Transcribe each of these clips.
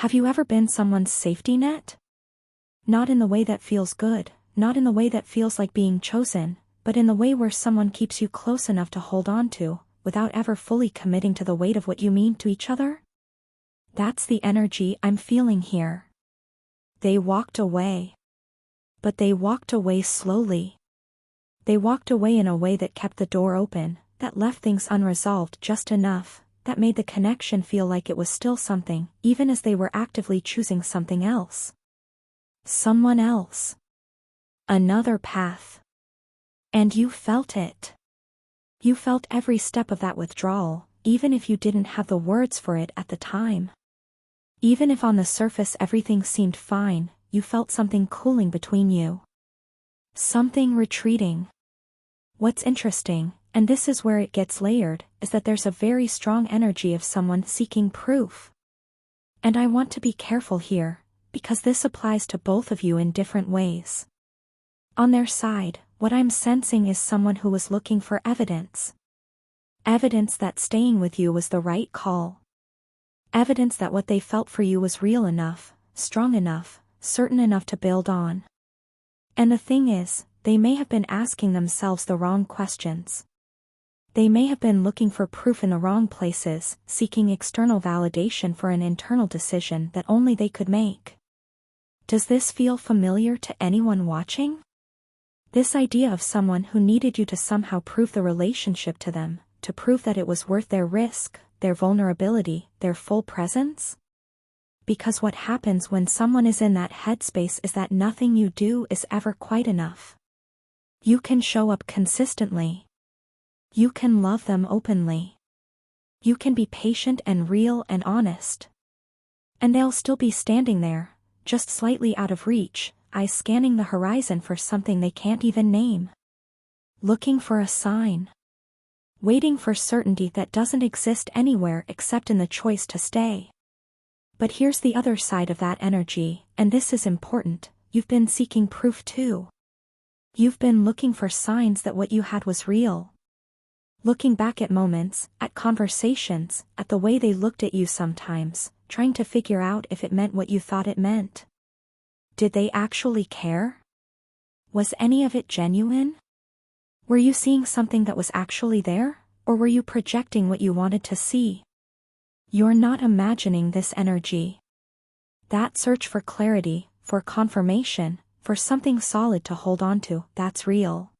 Have you ever been someone's safety net? Not in the way that feels good, not in the way that feels like being chosen, but in the way where someone keeps you close enough to hold on to, without ever fully committing to the weight of what you mean to each other? That's the energy I'm feeling here. They walked away. But they walked away slowly. They walked away in a way that kept the door open, that left things unresolved just enough, that made the connection feel like it was still something, even as they were actively choosing something else. Someone else. Another path. And you felt it. You felt every step of that withdrawal, even if you didn't have the words for it at the time. Even if on the surface everything seemed fine, you felt something cooling between you. Something retreating. What's interesting, and this is where it gets layered, is that there's a very strong energy of someone seeking proof. And I want to be careful here, because this applies to both of you in different ways. On their side, what I'm sensing is someone who was looking for evidence. Evidence that staying with you was the right call. Evidence that what they felt for you was real enough, strong enough, certain enough to build on. And the thing is, they may have been asking themselves the wrong questions. They may have been looking for proof in the wrong places, seeking external validation for an internal decision that only they could make. Does this feel familiar to anyone watching? This idea of someone who needed you to somehow prove the relationship to them, to prove that it was worth their risk, their vulnerability, their full presence? Because what happens when someone is in that headspace is that nothing you do is ever quite enough. You can show up consistently. You can love them openly. You can be patient and real and honest. And they'll still be standing there, just slightly out of reach, eyes scanning the horizon for something they can't even name. Looking for a sign. Waiting for certainty that doesn't exist anywhere except in the choice to stay. But here's the other side of that energy, and this is important: you've been seeking proof too. You've been looking for signs that what you had was real. Looking back at moments, at conversations, at the way they looked at you sometimes, trying to figure out if it meant what you thought it meant. Did they actually care? Was any of it genuine? Were you seeing something that was actually there, or were you projecting what you wanted to see? You're not imagining this energy. That search for clarity, for confirmation, for something solid to hold on to, that's real.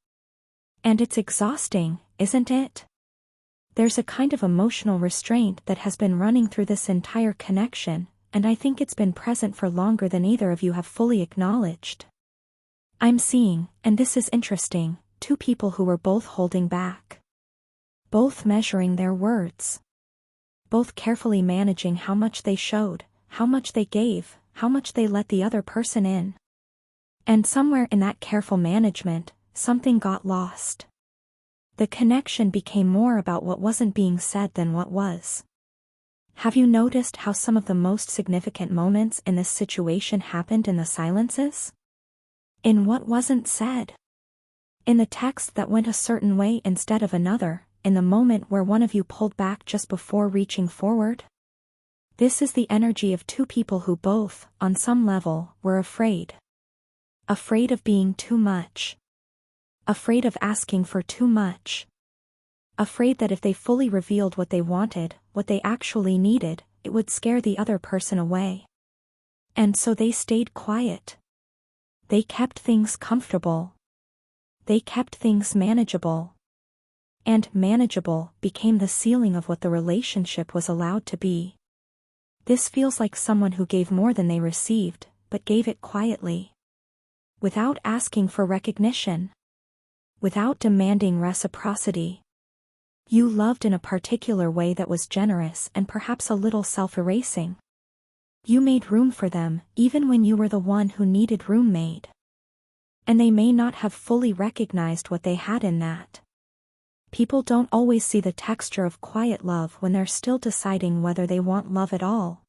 And it's exhausting, isn't it? There's a kind of emotional restraint that has been running through this entire connection, and I think it's been present for longer than either of you have fully acknowledged. I'm seeing, and this is interesting, two people who were both holding back. Both measuring their words. Both carefully managing how much they showed, how much they gave, how much they let the other person in. And somewhere in that careful management, something got lost. The connection became more about what wasn't being said than what was. Have you noticed how some of the most significant moments in this situation happened in the silences? In what wasn't said? In the text that went a certain way instead of another, in the moment where one of you pulled back just before reaching forward? This is the energy of two people who both, on some level, were afraid. Afraid of being too much. Afraid of asking for too much. Afraid that if they fully revealed what they wanted, what they actually needed, it would scare the other person away. And so they stayed quiet. They kept things comfortable. They kept things manageable. And manageable became the ceiling of what the relationship was allowed to be. This feels like someone who gave more than they received, but gave it quietly. Without asking for recognition. Without demanding reciprocity. You loved in a particular way that was generous and perhaps a little self-erasing. You made room for them, even when you were the one who needed room made. And they may not have fully recognized what they had in that. People don't always see the texture of quiet love when they're still deciding whether they want love at all.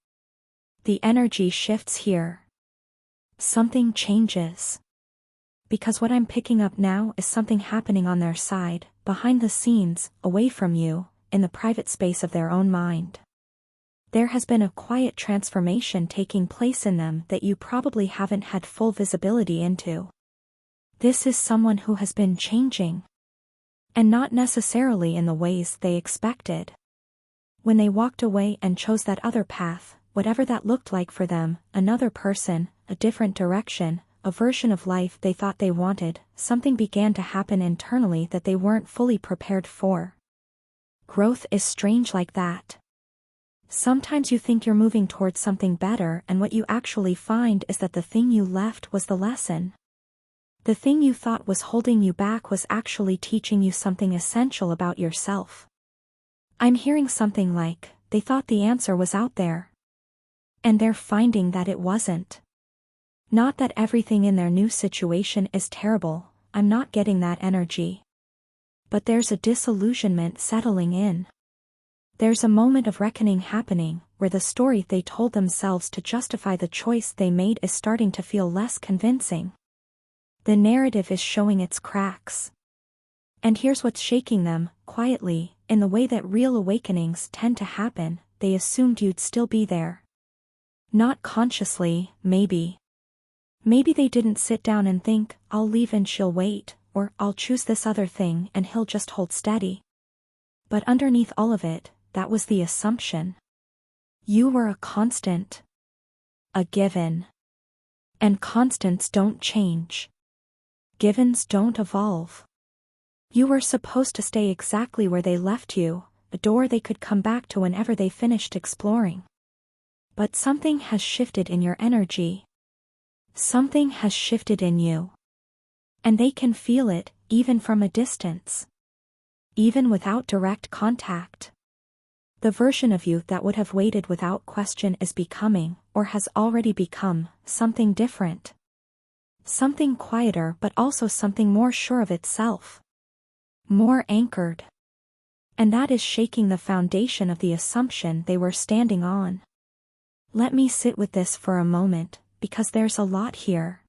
The energy shifts here. Something changes. Because what I'm picking up now is something happening on their side, behind the scenes, away from you, in the private space of their own mind. There has been a quiet transformation taking place in them that you probably haven't had full visibility into. This is someone who has been changing. And not necessarily in the ways they expected. When they walked away and chose that other path, whatever that looked like for them, another person, a different direction, a version of life they thought they wanted, something began to happen internally that they weren't fully prepared for. Growth is strange like that. Sometimes you think you're moving towards something better, and what you actually find is that the thing you left was the lesson. The thing you thought was holding you back was actually teaching you something essential about yourself. I'm hearing something like, they thought the answer was out there. And they're finding that it wasn't. Not that everything in their new situation is terrible, I'm not getting that energy. But there's a disillusionment settling in. There's a moment of reckoning happening, where the story they told themselves to justify the choice they made is starting to feel less convincing. The narrative is showing its cracks. And here's what's shaking them, quietly, in the way that real awakenings tend to happen, they assumed you'd still be there. Not consciously, maybe. Maybe they didn't sit down and think, I'll leave and she'll wait, or I'll choose this other thing and he'll just hold steady. But underneath all of it, that was the assumption. You were a constant. A given. And constants don't change. Givens don't evolve. You were supposed to stay exactly where they left you, a door they could come back to whenever they finished exploring. But something has shifted in your energy. Something has shifted in you. And they can feel it, even from a distance. Even without direct contact. The version of you that would have waited without question is becoming, or has already become, something different. Something quieter, but also something more sure of itself. More anchored. And that is shaking the foundation of the assumption they were standing on. Let me sit with this for a moment, because there's a lot here.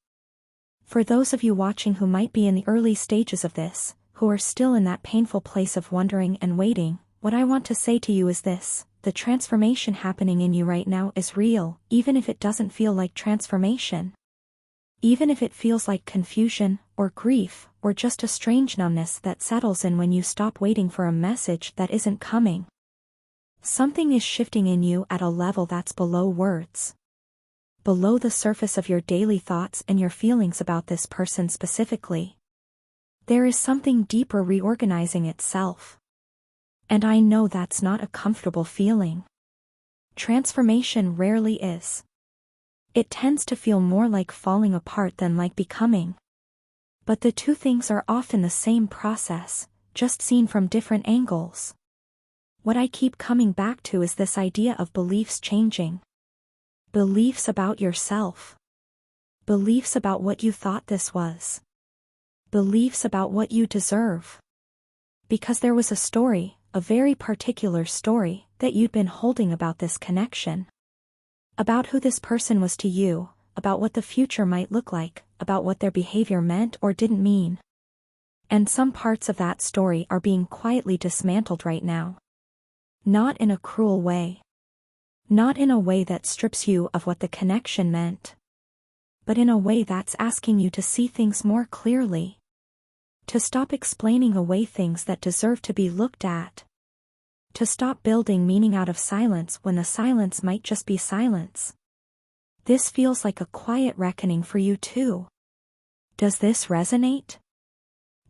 For those of you watching who might be in the early stages of this, who are still in that painful place of wondering and waiting, what I want to say to you is this: the transformation happening in you right now is real, even if it doesn't feel like transformation. Even if it feels like confusion, or grief, or just a strange numbness that settles in when you stop waiting for a message that isn't coming. Something is shifting in you at a level that's below words. Below the surface of your daily thoughts and your feelings about this person specifically. There is something deeper reorganizing itself. And I know that's not a comfortable feeling. Transformation rarely is. It tends to feel more like falling apart than like becoming. But the two things are often the same process, just seen from different angles. What I keep coming back to is this idea of beliefs changing. Beliefs about yourself. Beliefs about what you thought this was. Beliefs about what you deserve. Because there was a story, a very particular story, that you'd been holding about this connection. About who this person was to you, about what the future might look like, about what their behavior meant or didn't mean. And some parts of that story are being quietly dismantled right now. Not in a cruel way. Not in a way that strips you of what the connection meant. But in a way that's asking you to see things more clearly. To stop explaining away things that deserve to be looked at. To stop building meaning out of silence when the silence might just be silence. This feels like a quiet reckoning for you too. Does this resonate?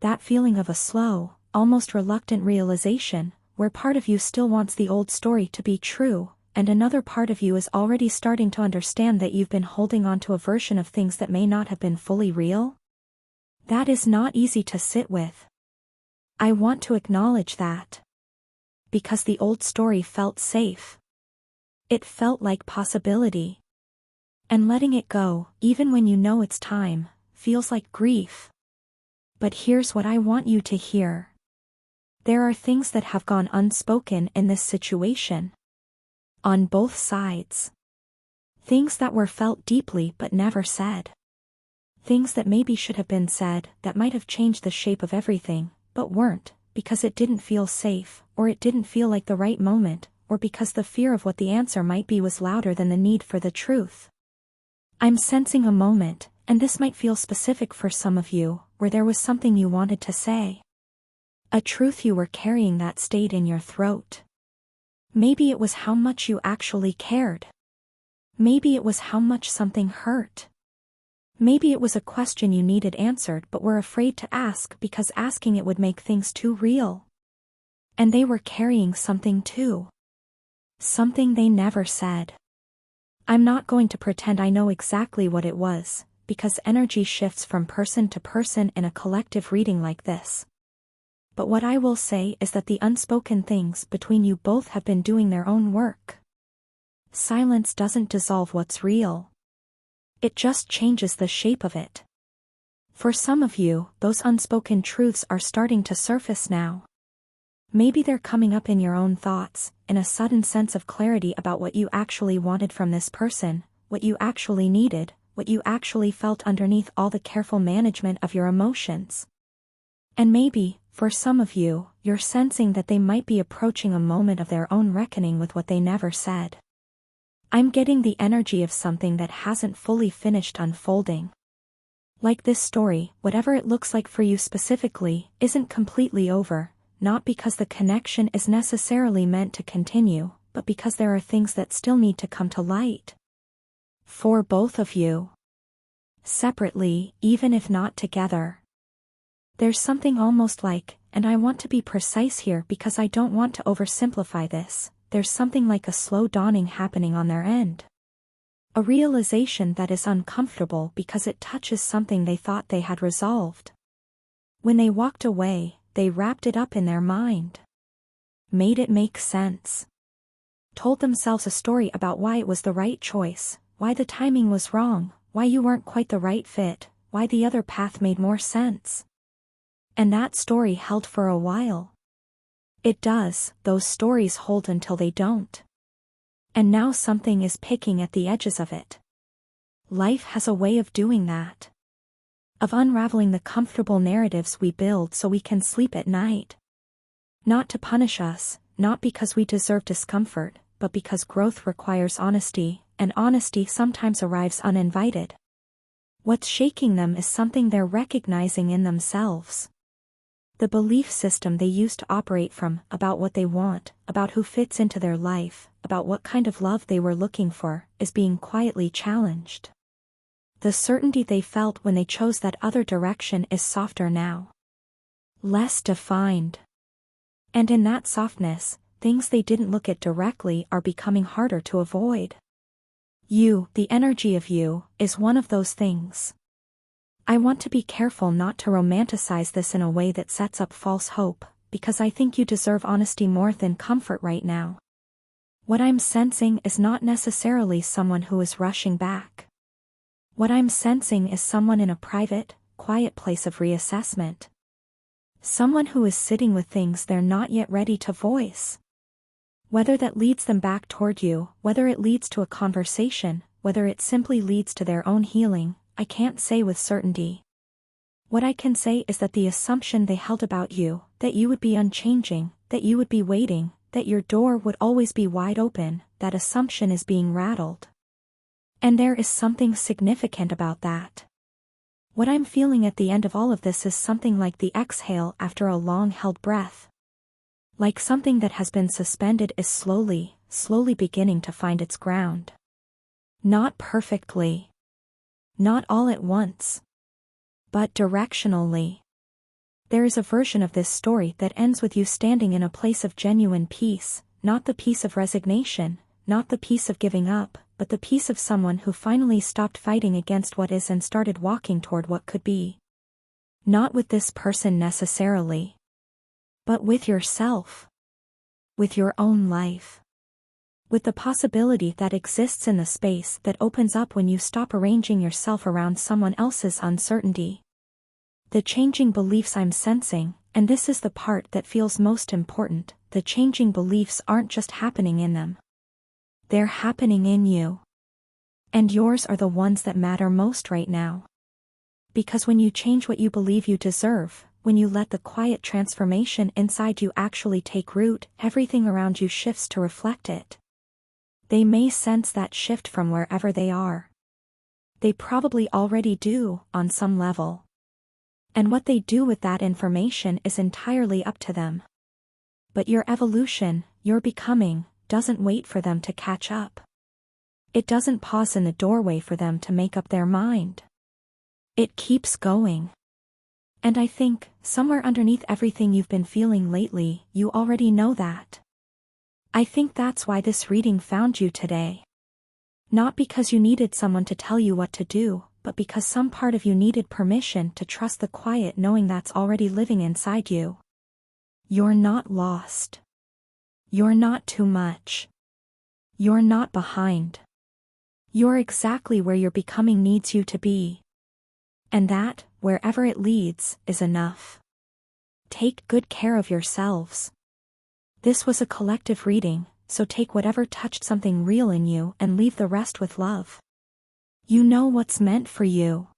That feeling of a slow, almost reluctant realization, where part of you still wants the old story to be true, and another part of you is already starting to understand that you've been holding on to a version of things that may not have been fully real? That is not easy to sit with. I want to acknowledge that. Because the old story felt safe. It felt like possibility. And letting it go, even when you know it's time, feels like grief. But here's what I want you to hear. There are things that have gone unspoken in this situation. On both sides. Things that were felt deeply but never said. Things that maybe should have been said, that might have changed the shape of everything, but weren't, because it didn't feel safe, or it didn't feel like the right moment, or because the fear of what the answer might be was louder than the need for the truth. I'm sensing a moment, and this might feel specific for some of you, where there was something you wanted to say. A truth you were carrying that stayed in your throat. Maybe it was how much you actually cared. Maybe it was how much something hurt. Maybe it was a question you needed answered but were afraid to ask because asking it would make things too real. And they were carrying something too. Something they never said. I'm not going to pretend I know exactly what it was, because energy shifts from person to person in a collective reading like this. But what I will say is that the unspoken things between you both have been doing their own work. Silence doesn't dissolve what's real. It just changes the shape of it. For some of you, those unspoken truths are starting to surface now. Maybe they're coming up in your own thoughts, in a sudden sense of clarity about what you actually wanted from this person, what you actually needed, what you actually felt underneath all the careful management of your emotions. And maybe, for some of you, you're sensing that they might be approaching a moment of their own reckoning with what they never said. I'm getting the energy of something that hasn't fully finished unfolding. Like this story, whatever it looks like for you specifically, isn't completely over, not because the connection is necessarily meant to continue, but because there are things that still need to come to light. For both of you. Separately, even if not together. There's something almost like, and I want to be precise here because I don't want to oversimplify this, there's something like a slow dawning happening on their end. A realization that is uncomfortable because it touches something they thought they had resolved. When they walked away, they wrapped it up in their mind. Made it make sense. Told themselves a story about why it was the right choice, why the timing was wrong, why you weren't quite the right fit, why the other path made more sense. And that story held for a while. It does, those stories hold until they don't. And now something is picking at the edges of it. Life has a way of doing that. Of unraveling the comfortable narratives we build so we can sleep at night. Not to punish us, not because we deserve discomfort, but because growth requires honesty, and honesty sometimes arrives uninvited. What's shaking them is something they're recognizing in themselves. The belief system they used to operate from, about what they want, about who fits into their life, about what kind of love they were looking for, is being quietly challenged. The certainty they felt when they chose that other direction is softer now. Less defined. And in that softness, things they didn't look at directly are becoming harder to avoid. You, the energy of you, is one of those things. I want to be careful not to romanticize this in a way that sets up false hope, because I think you deserve honesty more than comfort right now. What I'm sensing is not necessarily someone who is rushing back. What I'm sensing is someone in a private, quiet place of reassessment. Someone who is sitting with things they're not yet ready to voice. Whether that leads them back toward you, whether it leads to a conversation, whether it simply leads to their own healing, I can't say with certainty. What I can say is that the assumption they held about you, that you would be unchanging, that you would be waiting, that your door would always be wide open, that assumption is being rattled. And there is something significant about that. What I'm feeling at the end of all of this is something like the exhale after a long-held breath. Like something that has been suspended is slowly beginning to find its ground. Not perfectly. Not all at once. But directionally. There is a version of this story that ends with you standing in a place of genuine peace, not the peace of resignation, not the peace of giving up, but the peace of someone who finally stopped fighting against what is and started walking toward what could be. Not with this person necessarily. But with yourself. With your own life. With the possibility that exists in the space that opens up when you stop arranging yourself around someone else's uncertainty. The changing beliefs I'm sensing, and this is the part that feels most important, the changing beliefs aren't just happening in them. They're happening in you. And yours are the ones that matter most right now. Because when you change what you believe you deserve, when you let the quiet transformation inside you actually take root, everything around you shifts to reflect it. They may sense that shift from wherever they are. They probably already do, on some level. And what they do with that information is entirely up to them. But your evolution, your becoming, doesn't wait for them to catch up. It doesn't pause in the doorway for them to make up their mind. It keeps going. And I think, somewhere underneath everything you've been feeling lately, you already know that. I think that's why this reading found you today. Not because you needed someone to tell you what to do, but because some part of you needed permission to trust the quiet knowing that's already living inside you. You're not lost. You're not too much. You're not behind. You're exactly where your becoming needs you to be. And that, wherever it leads, is enough. Take good care of yourselves. This was a collective reading, so take whatever touched something real in you and leave the rest with love. You know what's meant for you.